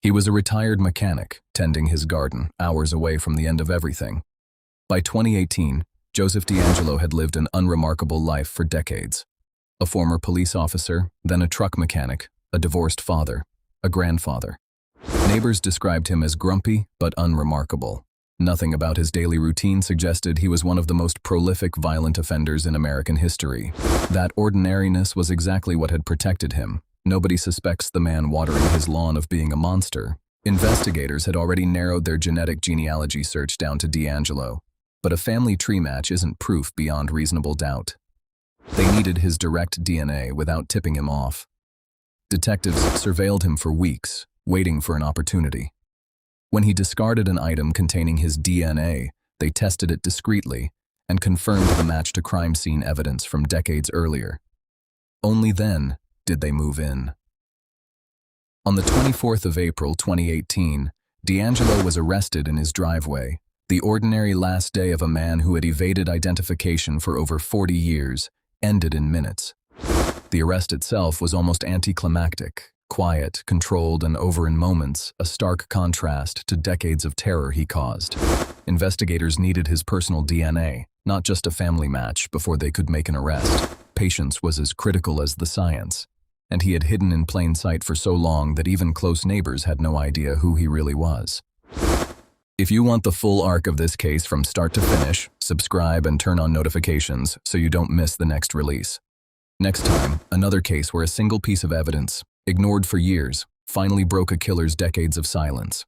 He was a retired mechanic, tending his garden, hours away from the end of everything. By 2018, Joseph D'Angelo had lived an unremarkable life for decades. A former police officer, then a truck mechanic, a divorced father, a grandfather. Neighbors described him as grumpy but unremarkable. Nothing about his daily routine suggested he was one of the most prolific violent offenders in American history. That ordinariness was exactly what had protected him. Nobody suspects the man watering his lawn of being a monster. Investigators had already narrowed their genetic genealogy search down to D'Angelo, but a family tree match isn't proof beyond reasonable doubt. They needed his direct DNA without tipping him off. Detectives surveilled him for weeks, waiting for an opportunity. When he discarded an item containing his DNA, they tested it discreetly and confirmed the match to crime scene evidence from decades earlier. Only then did they move in. On the 24th of April 2018, D'Angelo was arrested in his driveway, the ordinary last day of a man who had evaded identification for over 40 years, ended in minutes. The arrest itself was almost anticlimactic, quiet, controlled, and over in moments, a stark contrast to decades of terror he caused. Investigators needed his personal DNA, not just a family match, before they could make an arrest. Patience was as critical as the science, and he had hidden in plain sight for so long that even close neighbors had no idea who he really was. If you want the full arc of this case from start to finish, subscribe and turn on notifications so you don't miss the next release. Next time, another case where a single piece of evidence, ignored for years, finally broke a killer's decades of silence.